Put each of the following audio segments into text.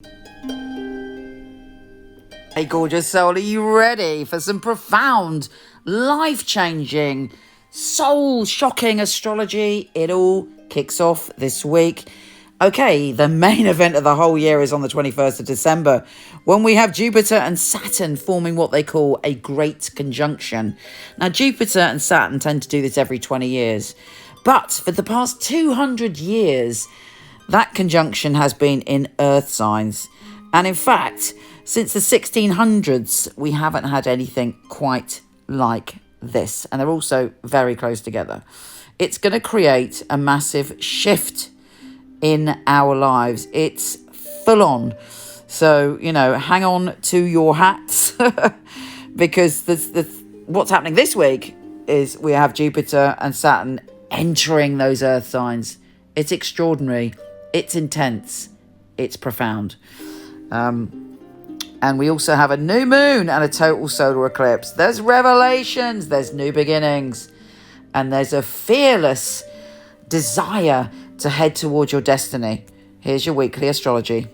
Hey gorgeous soul, are you ready for some profound, life-changing, soul-shocking astrology? It all kicks off this week. Okay, the main event of the whole year is on the 21st of December, when we have Jupiter and Saturn forming what they call a great conjunction. Now, Jupiter and Saturn tend to do this every 20 years, but for the past 200 years, that conjunction has been in Earth signs. And in fact, since the 1600s, we haven't had anything quite like this. And they're also very close together. It's going to create a massive shift in our lives. It's full on. So, hang on to your hats because what's happening this week is we have Jupiter and Saturn entering those Earth signs. It's extraordinary. It's intense. It's profound. And we also have a new moon and a total solar eclipse. There's revelations, there's new beginnings, and there's a fearless desire to head towards your destiny. Here's your weekly astrology.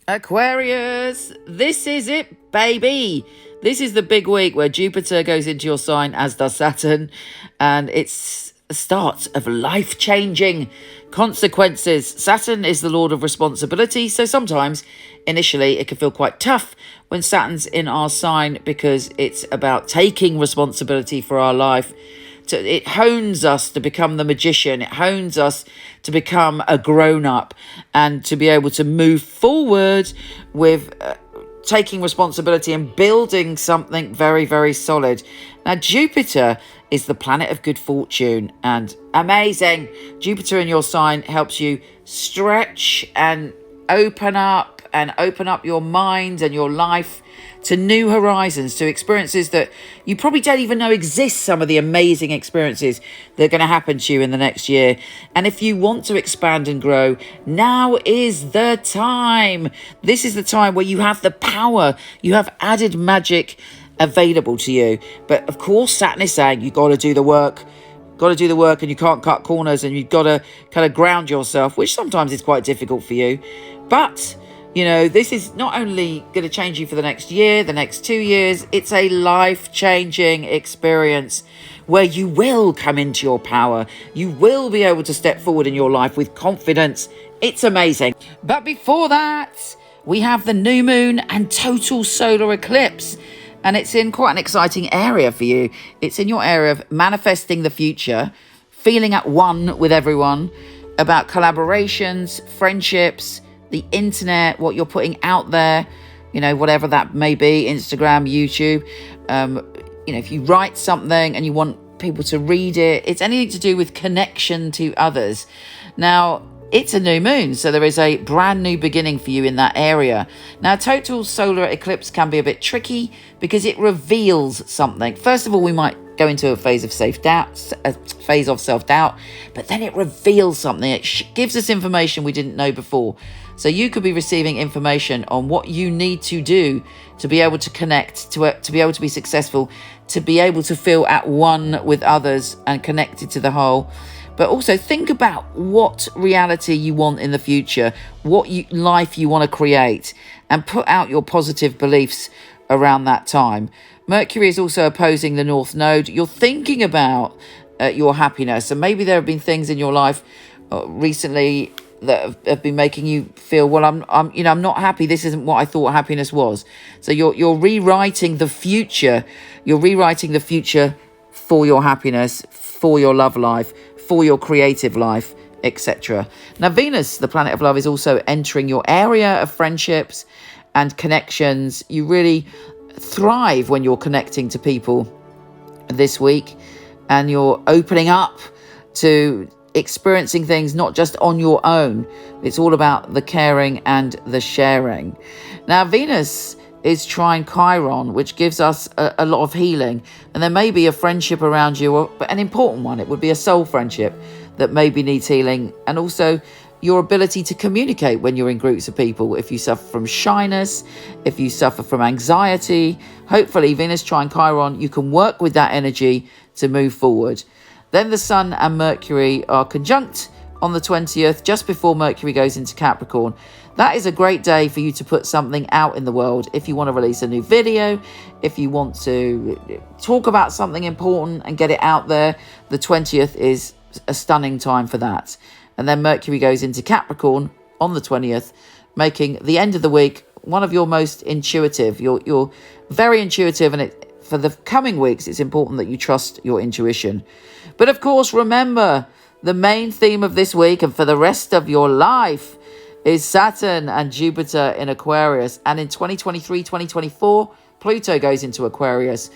Aquarius, this is it, baby. This is the big week where Jupiter goes into your sign, as does Saturn, and it's the start of life-changing consequences. Saturn is the lord of responsibility, so sometimes initially it can feel quite tough when Saturn's in our sign because it's about taking responsibility for our life. It hones us to become the magician. It hones us to become a grown-up and to be able to move forward with taking responsibility and building something very, very solid. Now, Jupiter is the planet of good fortune and amazing. Jupiter in your sign helps you stretch and open up your mind and your life to new horizons, to experiences that you probably don't even know exist, some of the amazing experiences that are going to happen to you in the next year. And if you want to expand and grow, now is the time. This is the time where you have the power, you have added magic available to you. But of course, Saturn is saying you got to do the work. And you can't cut corners, and you've got to kind of ground yourself, which sometimes is quite difficult for you. But this is not only going to change you for the next year, the next 2 years, it's a life-changing experience where you will come into your power. You will be able to step forward in your life with confidence. It's amazing. But before that, we have the new moon and total solar eclipse. And it's in quite an exciting area for you. It's in your area of manifesting the future, feeling at one with everyone, about collaborations, friendships, the internet, what you're putting out there, whatever that may be, Instagram, YouTube. If you write something and you want people to read it, it's anything to do with connection to others. Now, it's a new moon, so there is a brand new beginning for you in that area. Now, total solar eclipse can be a bit tricky because it reveals something. First of all, we might go into a phase of self-doubt, but then it reveals something. It gives us information we didn't know before. So you could be receiving information on what you need to do to be able to connect, to be able to be successful, to be able to feel at one with others and connected to the whole. But also think about what reality you want in the future, what life you want to create, and put out your positive beliefs around that time. Mercury is also opposing the North Node. You're thinking about your happiness, and maybe there have been things in your life recently that have been making you feel, well, I'm not happy. This isn't what I thought happiness was. So you're rewriting the future. You're rewriting the future for your happiness, for your love life, for your creative life, etc. Now, Venus, the planet of love, is also entering your area of friendships and connections. You really thrive when you're connecting to people this week, and you're opening up to experiencing things not just on your own. It's all about the caring and the sharing. Now, Venus is trine Chiron, which gives us a lot of healing. And there may be a friendship around you, but an important one. It would be a soul friendship that maybe needs healing. And also your ability to communicate when you're in groups of people. If you suffer from shyness, if you suffer from anxiety, hopefully Venus trine Chiron, you can work with that energy to move forward. Then the Sun and Mercury are conjunct on the 20th, just before Mercury goes into Capricorn. That is a great day for you to put something out in the world. If you want to release a new video, if you want to talk about something important and get it out there, the 20th is a stunning time for that. And then Mercury goes into Capricorn on the 20th, making the end of the week one of your most intuitive. You're very intuitive, and for the coming weeks, it's important that you trust your intuition. But of course, remember, the main theme of this week and for the rest of your life is Saturn and Jupiter in Aquarius. And in 2023, 2024, Pluto goes into Aquarius.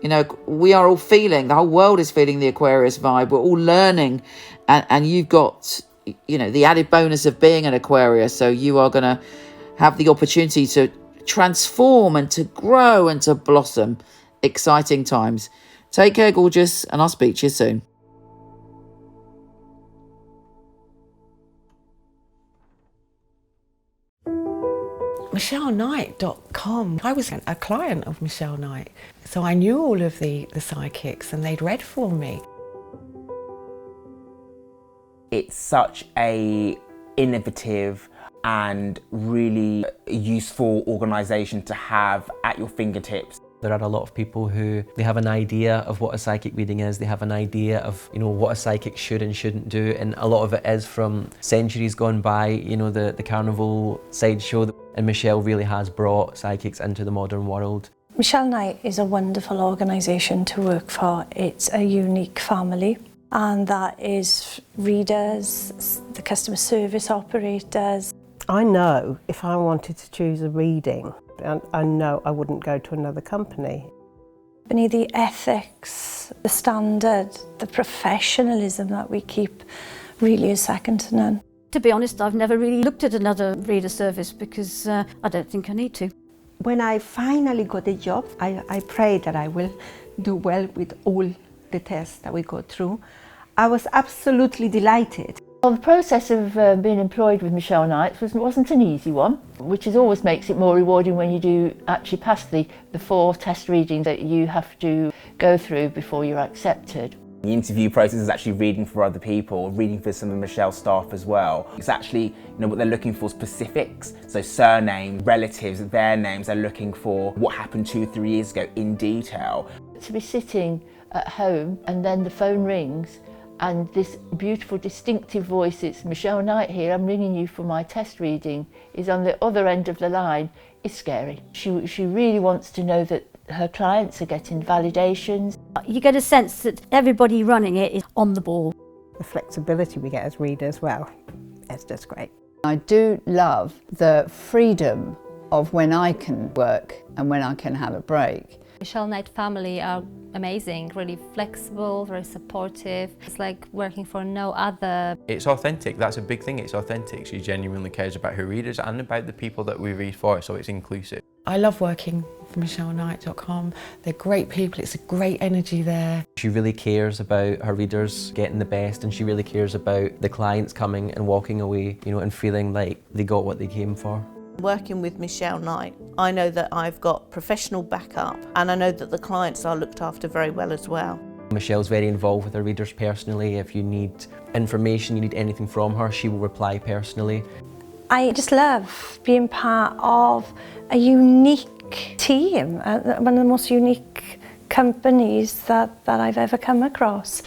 You know, we are all feeling, the whole world is feeling the Aquarius vibe. We're all learning. And you've got, you know, the added bonus of being an Aquarius. So you are going to have the opportunity to transform and to grow and to blossom. Exciting times. Take care, gorgeous, and I'll speak to you soon. MichelleKnight.com. I was a client of Michele Knight, so I knew all of the psychics and they'd read for me. It's such a innovative and really useful organisation to have at your fingertips. There are a lot of people who, they have an idea of what a psychic reading is, they have an idea of, you know, what a psychic should and shouldn't do, and a lot of it is from centuries gone by, you know, the carnival sideshow, and Michele really has brought psychics into the modern world. Michele Knight is a wonderful organisation to work for. It's a unique family, and that is readers, the customer service operators. I know if I wanted to choose a reading, I know I wouldn't go to another company. The ethics, the standard, the professionalism that we keep really is second to none. To be honest, I've never really looked at another reader service because I don't think I need to. When I finally got a job, I pray that I will do well with all the tests that we go through. I was absolutely delighted. Well, the process of being employed with Michele Knight wasn't an easy one, which always makes it more rewarding when you do actually pass the 4 test readings that you have to go through before you're accepted. The interview process is actually reading for other people, reading for some of Michelle's staff as well. It's actually, you know, what they're looking for, specifics. So surname, relatives, their names. They're looking for what happened 2 or 3 years ago in detail. To be sitting at home and then the phone rings and this beautiful distinctive voice, it's Michele Knight here, I'm ringing you for my test reading, is on the other end of the line, is scary. She really wants to know that her clients are getting validations. You get a sense that everybody running it is on the ball. The flexibility we get as readers, well, it's just great. I do love the freedom of when I can work and when I can have a break. Michele Knight family are amazing, really flexible, very supportive. It's like working for no other. It's authentic, that's a big thing, it's authentic. She genuinely cares about her readers and about the people that we read for, so it's inclusive. I love working for MichelleKnight.com. They're great people, it's a great energy there. She really cares about her readers getting the best, and she really cares about the clients coming and walking away, you know, and feeling like they got what they came for. Working with Michele Knight, I know that I've got professional backup, and I know that the clients are looked after very well as well. Michelle's very involved with her readers personally. If you need information, you need anything from her, she will reply personally. I just love being part of a unique team, one of the most unique companies that I've ever come across.